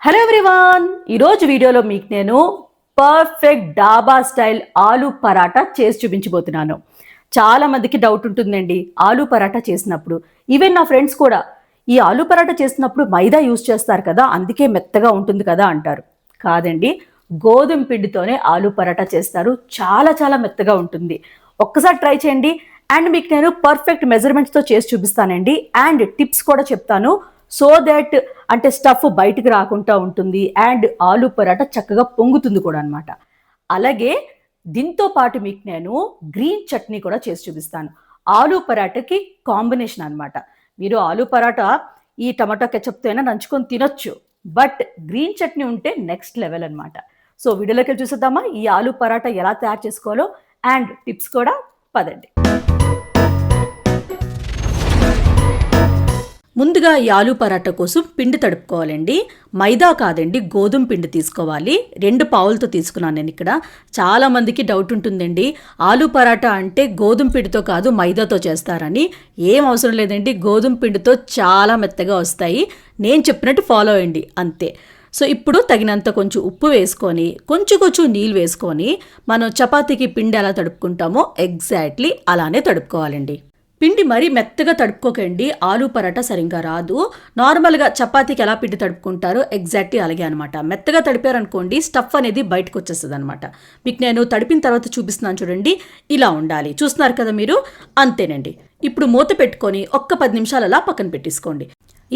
Hello everyone, ఈరోజు వీడియోలో మీకు నేను పర్ఫెక్ట్ డాబా స్టైల్ ఆలూ పరాటా చేసి చూపించబోతున్నాను. చాలా మందికి డౌట్ ఉంటుందండి ఆలూ పరాటా చేసినప్పుడు. ఈవెన్ నా ఫ్రెండ్స్ కూడా ఈ ఆలూ పరాటా చేసినప్పుడు మైదా యూజ్ చేస్తారు కదా, అందుకే మెత్తగా ఉంటుంది కదా అంటారు. కాదండి, గోధుమ పిండితోనే ఆలూ పరాటా చేస్తారు. చాలా చాలా మెత్తగా ఉంటుంది. ఒక్కసారి ట్రై చేయండి. అండ్ మీకు నేను పర్ఫెక్ట్ మెజర్మెంట్స్తో చేసి చూపిస్తానండి. అండ్ టిప్స్ కూడా చెప్తాను. సో దట్ అంటే స్టఫ్ బయటికి రాకుండా ఉంటుంది అండ్ ఆలూ పరాటా చక్కగా పొంగుతుంది కూడా అనమాట. అలాగే దీంతో పాటు మీకు నేను గ్రీన్ చట్నీ కూడా చేసి చూపిస్తాను. ఆలూ పరాటాకి కాంబినేషన్ అనమాట. మీరు ఆలూ పరాటా ఈ టమాటా కెచప్తో అయినా నంచుకొని తినొచ్చు, బట్ గ్రీన్ చట్నీ ఉంటే నెక్స్ట్ లెవెల్ అనమాట. సో వీడియోలోకి వెళ్ళి చూసేద్దామా ఈ ఆలూ పరాటా ఎలా తయారు చేసుకోవాలో అండ్ టిప్స్ కూడా. పదండి. ముందుగా ఈ ఆలూ పరాటా కోసం పిండి తడుపుకోవాలండి. మైదా కాదండి, గోధుమ పిండి తీసుకోవాలి. 2 పావులతో తీసుకున్నాను నేను ఇక్కడ. చాలామందికి డౌట్ ఉంటుందండి, ఆలూ పరాటా అంటే గోధుమ పిండితో కాదు మైదాతో చేస్తారని. ఏం అవసరం లేదండి, గోధుమ పిండితో చాలా మెత్తగా వస్తాయి. నేను చెప్పినట్టు ఫాలో అయ్యండి అంతే. సో ఇప్పుడు తగినంత కొంచెం ఉప్పు వేసుకొని కొంచెం నీళ్ళు వేసుకొని మనం చపాతీకి పిండి ఎలా తడుపుకుంటామో ఎగ్జాక్ట్లీ అలానే తడుపుకోవాలండి. పిండి మరీ మెత్తగా తడుపుకోకండి, ఆలూ పరాటా సరిగ్గా రాదు. నార్మల్గా చపాతీకి ఎలా పిండి తడుపుకుంటారో ఎగ్జాక్ట్లీ అలాగే అనమాట. మెత్తగా తడిపారనుకోండి స్టఫ్ అనేది బయటకు వచ్చేస్తుంది అనమాట. మీకు నేను తడిపిన తర్వాత చూపిస్తున్నాను చూడండి, ఇలా ఉండాలి. చూస్తున్నారు కదా మీరు, అంతేనండి. ఇప్పుడు మూత పెట్టుకొని ఒక్క 10 నిమిషాలు అలా పక్కన పెట్టేసుకోండి.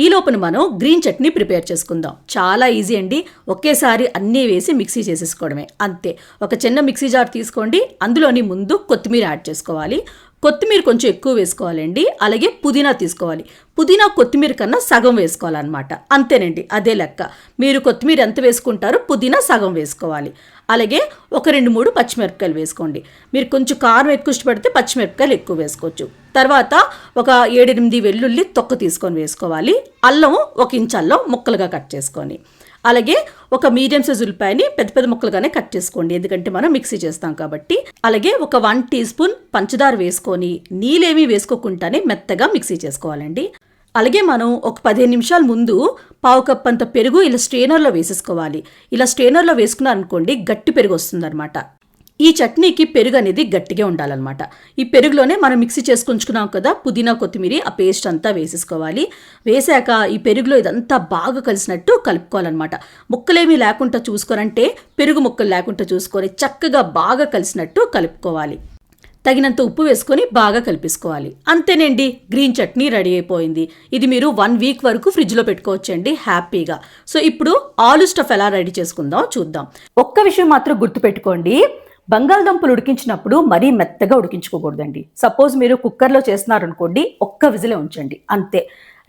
ఈ లోపల మనం గ్రీన్ చట్నీ ప్రిపేర్ చేసుకుందాం. చాలా ఈజీ అండి, ఒకేసారి అన్నీ వేసి మిక్సీ చేసేసుకోవడమే అంతే. ఒక చిన్న మిక్సీ జార్ తీసుకోండి, అందులోని ముందు కొత్తిమీర యాడ్ చేసుకోవాలి. కొత్తిమీర కొంచెం ఎక్కువ వేసుకోవాలండి. అలాగే పుదీనా తీసుకోవాలి. పుదీనా కొత్తిమీర కన్నా సగం వేసుకోవాలన్నమాట. అంతేనండి, అదే లెక్క. మీరు కొత్తిమీర ఎంత వేసుకుంటారో పుదీనా సగం వేసుకోవాలి. అలాగే ఒక 2-3 పచ్చిమిరపకాయలు వేసుకోండి. మీరు కొంచెం కారం ఎక్కువ ఇష్టపడితే పచ్చిమిరపకాయలు ఎక్కువ వేసుకోవచ్చు. తర్వాత ఒక 7-8 వెల్లుల్లి తొక్క తీసుకొని వేసుకోవాలి. అల్లం 1 ఇంచ్ అల్లం ముక్కలుగా కట్ చేసుకొని, అలాగే ఒక మీడియం సైజ్ ఉల్లిపాయని పెద్ద ముక్కలుగానే కట్ చేసుకోండి, ఎందుకంటే మనం మిక్సీ చేస్తాం కాబట్టి. అలాగే ఒక 1 టీ స్పూన్ పంచదార వేసుకొని నీళ్ళేమీ వేసుకోకుండానే మెత్తగా మిక్సీ చేసుకోవాలండి. అలాగే మనం ఒక 15 నిమిషాల ముందు 1/2 కప్ అంత పెరుగు ఇలా స్ట్రెయినర్లో వేసేసుకోవాలి. ఇలా స్ట్రెయినర్లో వేసుకున్నారనుకోండి గట్టి పెరుగు వస్తుందన్నమాట. ఈ చట్నీకి పెరుగు అనేది గట్టిగా ఉండాలన్నమాట. ఈ పెరుగులోనే మనం మిక్సీ చేసుకుంటున్నాం కదా పుదీనా కొత్తిమీర, ఆ పేస్ట్ అంతా వేసేసుకోవాలి. వేసాక ఈ పెరుగులో ఇదంతా బాగా కలిసినట్టు కలుపుకోవాలన్నమాట. ముక్కలేమీ లేకుండా చూసుకోరంటే పెరుగు ముక్కలు లేకుండా చూసుకొని చక్కగా బాగా కలిసినట్టు కలుపుకోవాలి. తగినంత ఉప్పు వేసుకొని బాగా కలిపేసుకోవాలి. అంతేనండి, గ్రీన్ చట్నీ రెడీ అయిపోయింది. ఇది మీరు 1 వీక్ వరకు ఫ్రిడ్జ్లో పెట్టుకోవచ్చండి హ్యాపీగా. సో ఇప్పుడు ఆలూ స్టఫ్ ఎలా రెడీ చేసుకుందాం చూద్దాం. ఒక్క విషయం మాత్రం గుర్తుపెట్టుకోండి, బంగాళదుంపలు ఉడికించినప్పుడు మరీ మెత్తగా ఉడికించుకోకూడదండి. సపోజ్ మీరు కుక్కర్లో చేస్తున్నారనుకోండి, ఒక్క విజిలే ఉంచండి అంతే.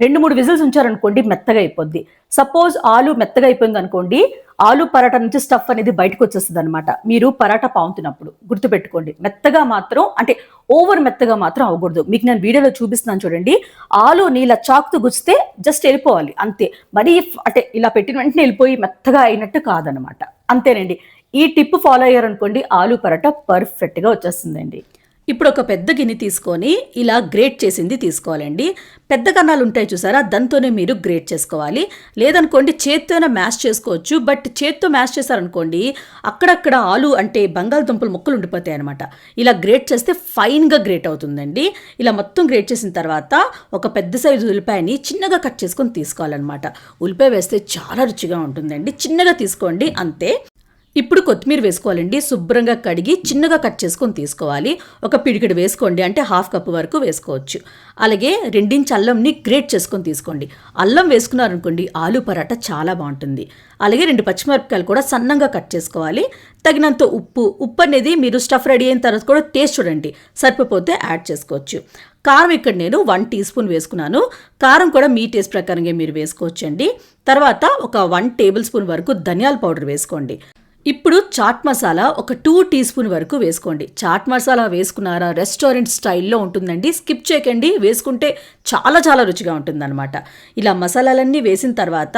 2-3 విజిల్స్ ఉంచారనుకోండి మెత్తగా అయిపోద్ది. సపోజ్ ఆలు మెత్తగా అయిపోయింది అనుకోండి, ఆలు పరాటా నుంచి స్టఫ్ అనేది బయటకు వచ్చేస్తుంది అనమాట. మీరు పరాటా పావుతున్నప్పుడు గుర్తుపెట్టుకోండి, మెత్తగా మాత్రం అంటే ఓవర్ మెత్తగా మాత్రం అవ్వకూడదు. మీకు నేను వీడియోలో చూపిస్తున్నాను చూడండి, ఆలు నీళ్ళ చాకుతో గుచ్చితే జస్ట్ వెళ్ళిపోవాలి అంతే. మరీ అంటే ఇలా పెట్టిన వెంటనే వెళ్ళిపోయి మెత్తగా అయినట్టు కాదనమాట. అంతేనండి, ఈ టిప్ ఫాలో అయ్యారనుకోండి ఆలూ పరాటా పర్ఫెక్ట్గా వచ్చేస్తుందండి. ఇప్పుడు ఒక పెద్ద గిన్నె తీసుకొని ఇలా గ్రేట్ చేసింది తీసుకోవాలండి. పెద్ద కన్నాలు ఉంటాయి చూసారా, దాంతోనే మీరు గ్రేట్ చేసుకోవాలి. లేదనుకోండి చేత్తోనే మ్యాష్ చేసుకోవచ్చు, బట్ చేత్తో మ్యాష్ చేశారనుకోండి అక్కడక్కడ ఆలు అంటే బంగాళదుంపలు ముక్కలు ఉండిపోతాయి అనమాట. ఇలా గ్రేట్ చేస్తే ఫైన్గా గ్రేట్ అవుతుందండి. ఇలా మొత్తం గ్రేట్ చేసిన తర్వాత ఒక పెద్ద సైజు ఉల్లిపాయని చిన్నగా కట్ చేసుకొని తీసుకోవాలన్నమాట. ఉల్లిపాయ వేస్తే చాలా రుచిగా ఉంటుందండి, చిన్నగా తీసుకోండి అంతే. ఇప్పుడు కొత్తిమీర వేసుకోవాలండి. శుభ్రంగా కడిగి చిన్నగా కట్ చేసుకొని తీసుకోవాలి. ఒక పిడికెడు వేసుకోండి, అంటే 1/2 కప్ వరకు వేసుకోవచ్చు. అలాగే 2 ఇంచ్ అల్లంని గ్రేట్ చేసుకొని తీసుకోండి. అల్లం వేసుకున్నారనుకోండి ఆలూ పరాటా చాలా బాగుంటుంది. అలాగే 2 పచ్చిమిరపకాయలు కూడా సన్నంగా కట్ చేసుకోవాలి. తగినంత ఉప్పు అనేది మీరు స్టఫ్ రెడీ అయిన తర్వాత కూడా టేస్ట్ చూడండి, సరిపోతే యాడ్ చేసుకోవచ్చు. కారం ఇక్కడ నేను 1 టీ స్పూన్ వేసుకున్నాను. కారం కూడా మీ టేస్ట్ ప్రకారంగా మీరు వేసుకోవచ్చండి. తర్వాత ఒక 1 టేబుల్ స్పూన్ వరకు ధనియాల పౌడర్ వేసుకోండి. ఇప్పుడు చాట్ మసాలా ఒక 2 టీ స్పూన్ వరకు వేసుకోండి. చాట్ మసాలా వేసుకున్నారా రెస్టారెంట్ స్టైల్లో ఉంటుందండి. స్కిప్ చేయకండి, వేసుకుంటే చాలా చాలా రుచిగా ఉంటుందన్నమాట. ఇలా మసాలాలన్నీ వేసిన తర్వాత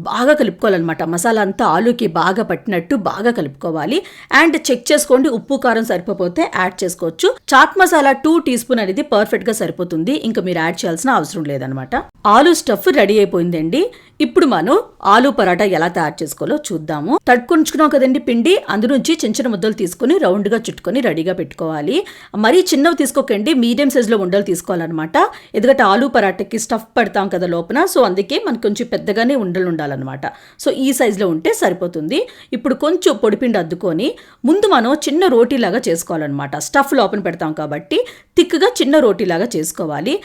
బాగా కలుపుకోవాలన్నమాట. మసాలా అంతా ఆలూకి బాగా పట్టినట్టు బాగా కలుపుకోవాలి. అండ్ చెక్ చేసుకోండి, ఉప్పు కారం సరిపోతే యాడ్ చేసుకోవచ్చు. చాట్ మసాలా 2 టీ స్పూన్ అనేది పర్ఫెక్ట్గా సరిపోతుంది. ఇంకా మీరు యాడ్ చేయాల్సిన అవసరం లేదనమాట. ఆలూ స్టఫ్ రెడీ అయిపోయిందండి. ఇప్పుడు మనం ఆలూ పరాటా ఎలా తయారు చేసుకోవాలో చూద్దాము. తడుపుకుంచుకున్నాం కదండి పిండి, అందులోంచి చిన్న చిన్న ముద్దలు తీసుకుని రౌండ్గా చుట్టుకొని రెడీగా పెట్టుకోవాలి. మరీ చిన్నవి తీసుకోకండి, మీడియం సైజులో ఉండలు తీసుకోవాలన్నమాట. ఎందుకంటే ఆలూ పరాటాకి స్టఫ్ పెడతాం కదా లోపల, సో అందుకే మనకు కొంచెం పెద్దగానే ఉండలు ఉండాలన్నమాట. సో ఈ సైజులో ఉంటే సరిపోతుంది. ఇప్పుడు కొంచెం పొడిపిండి అద్దుకొని ముందు మనం చిన్న రోటీలాగా చేసుకోవాలన్నమాట. స్టఫ్ లోపల పెడతాం కాబట్టి థిక్గా చిన్న రోటీలాగా చేసుకోవాలి.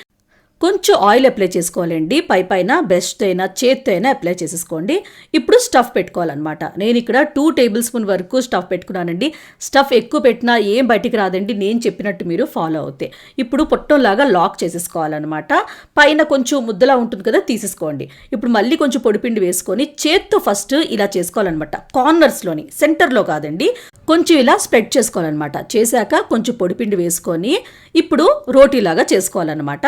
కొంచెం ఆయిల్ అప్లై చేసుకోవాలండి. పైన బెస్ట్ అయినా చేత్తో అయినా అప్లై చేసేసుకోండి. ఇప్పుడు స్టఫ్ పెట్టుకోవాలన్నమాట. నేను ఇక్కడ 2 టేబుల్ స్పూన్ వరకు స్టఫ్ పెట్టుకున్నానండి. స్టఫ్ ఎక్కువ పెట్టినా ఏం బయటికి రాదండి, నేను చెప్పినట్టు మీరు ఫాలో అవుతే. ఇప్పుడు పొట్టంలాగా లాక్ చేసేసుకోవాలన్నమాట. పైన కొంచెం ముద్దలా ఉంటుంది కదా, తీసేసుకోండి. ఇప్పుడు మళ్ళీ కొంచెం పొడిపిండి వేసుకొని చేత్తో ఫస్ట్ ఇలా చేసుకోవాలన్నమాట. కార్నర్స్లోని, సెంటర్లో కాదండి, కొంచెం ఇలా స్ప్రెడ్ చేసుకోవాలన్నమాట. చేశాక కొంచెం పొడిపిండి వేసుకొని ఇప్పుడు రోటీలాగా చేసుకోవాలన్నమాట.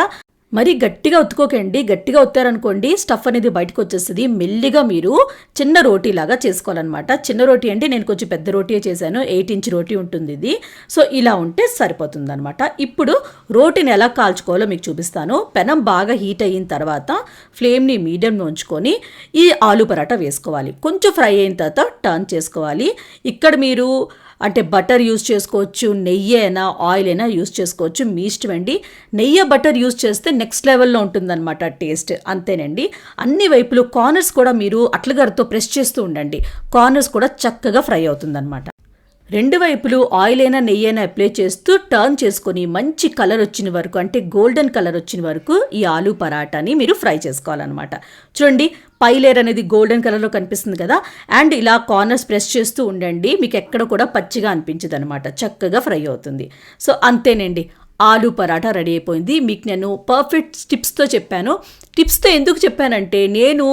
మరి గట్టిగా ఒత్తుకోకండి. గట్టిగా ఒత్తారనుకోండి స్టఫ్ అనేది బయటకు వచ్చేస్తుంది. మెల్లిగా మీరు చిన్న రోటీలాగా చేసుకోవాలన్నమాట. చిన్న రోటీ అంటే నేను కొంచెం పెద్ద రోటీయే చేశాను, 8 ఇంచ్ రోటీ ఉంటుంది ఇది. సో ఇలా ఉంటే సరిపోతుంది అనమాట. ఇప్పుడు రోటీని ఎలా కాల్చుకోవాలో మీకు చూపిస్తాను. పెనం బాగా హీట్ అయిన తర్వాత ఫ్లేమ్ని మీడియంలో ఉంచుకొని ఈ ఆలూ పరాటా వేసుకోవాలి. కొంచెం ఫ్రై అయిన తర్వాత టర్న్ చేసుకోవాలి. ఇక్కడ మీరు అంటే బటర్ యూస్ చేసుకోవచ్చు, నెయ్యి అయినా ఆయిల్ అయినా యూస్ చేసుకోవచ్చు, మీ ఇష్టం అండి. నెయ్యి బటర్ యూస్ చేస్తే నెక్స్ట్ లెవెల్లో ఉంటుందన్నమాట టేస్ట్. అంతేనండి. అన్ని వైపులు కార్నర్స్ కూడా మీరు అట్లగారితో ప్రెస్ చేస్తూ ఉండండి. కార్నర్స్ కూడా చక్కగా ఫ్రై అవుతుందన్నమాట. రెండు వైపులు ఆయిల్ అయినా నెయ్యి అయినా అప్లై చేస్తూ టర్న్ చేసుకొని మంచి కలర్ వచ్చిన వరకు, అంటే గోల్డెన్ కలర్ వచ్చిన వరకు ఈ ఆలూ పరాటాని మీరు ఫ్రై చేసుకోవాలన్నమాట. చూడండి, పై లేయర్ అనేది గోల్డెన్ కలర్లో కనిపిస్తుంది కదా. అండ్ ఇలా కార్నర్స్ ప్రెస్ చేస్తూ ఉండండి, మీకు ఎక్కడ కూడా పచ్చిగా అనిపించదు అనమాట. చక్కగా ఫ్రై అవుతుంది. సో అంతేనండి, ఆలూ పరాటా రెడీ అయిపోయింది. మీకు నేను పర్ఫెక్ట్ టిప్స్తో చెప్పాను. టిప్స్తో ఎందుకు చెప్పానంటే నేను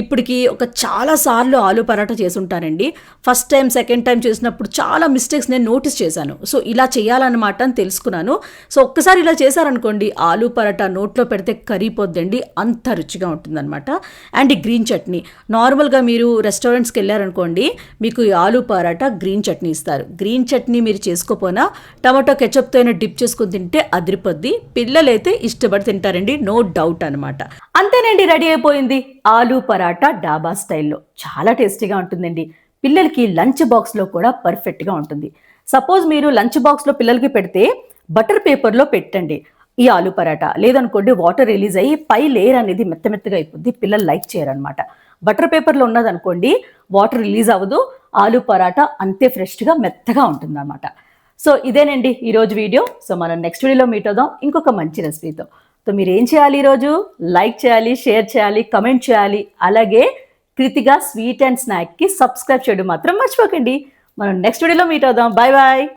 ఇప్పటికి చాలాసార్లు ఆలూ పరాటా చేసి ఉంటానండి. ఫస్ట్ టైం, సెకండ్ టైం చేసినప్పుడు చాలా మిస్టేక్స్ నేను నోటీస్ చేశాను. సో ఇలా చేయాలన్నమాట అని తెలుసుకున్నాను. సో ఒక్కసారి ఇలా చేశారనుకోండి, ఆలూ పరాటా నోట్లో పెడితే కరిగిపోద్దండి, అంత రుచిగా ఉంటుందన్నమాట. అండ్ ఈ గ్రీన్ చట్నీ, నార్మల్గా మీరు రెస్టారెంట్స్కి వెళ్ళారనుకోండి, మీకు ఈ ఆలూ పరాటా గ్రీన్ చట్నీ ఇస్తారు. గ్రీన్ చట్నీ మీరు చేసుకోపోయినా టమాటో కెచప్తో అయినా డిప్ చేసుకుని తింటే అదిరిపోద్ది. పిల్లలైతే ఇష్టపడి తింటారండి, నో డౌట్ అనమాట. అంతేనండి, రెడీ అయిపోయింది ఆలూ పరాటా డాబా స్టైల్లో. చాలా టేస్టీగా ఉంటుందండి. పిల్లలకి లంచ్ బాక్స్లో కూడా పర్ఫెక్ట్గా ఉంటుంది. సపోజ్ మీరు లంచ్ బాక్స్లో పిల్లలకి పెడితే బటర్ పేపర్లో పెట్టండి ఈ ఆలూ పరాటా. లేదనుకోండి వాటర్ రిలీజ్ అయ్యి పై లేయర్ అనేది మెత్తగా అయిపోద్ది, పిల్లలు లైక్ చేయరనమాట. బటర్ పేపర్లో ఉన్నదనుకోండి వాటర్ రిలీజ్ అవ్వదు, ఆలూ పరాటా అంతే ఫ్రెష్గా మెత్తగా ఉంటుంది అనమాట. సో ఇదేనండి ఈరోజు వీడియో. సో మనం నెక్స్ట్ వీడియోలో మీట్ అవుదాం ఇంకొక మంచి రెసిపీతో. సో మీరు ఏం చేయాలి, ఈరోజు లైక్ చేయాలి, షేర్ చేయాలి, కమెంట్ చేయాలి. అలాగే కృతిగా స్వీట్ అండ్ స్నాక్కి సబ్స్క్రైబ్ చేయడం మాత్రం మర్చిపోకండి. మనం నెక్స్ట్ వీడియోలో మీట్ అవుదాం. Bye bye.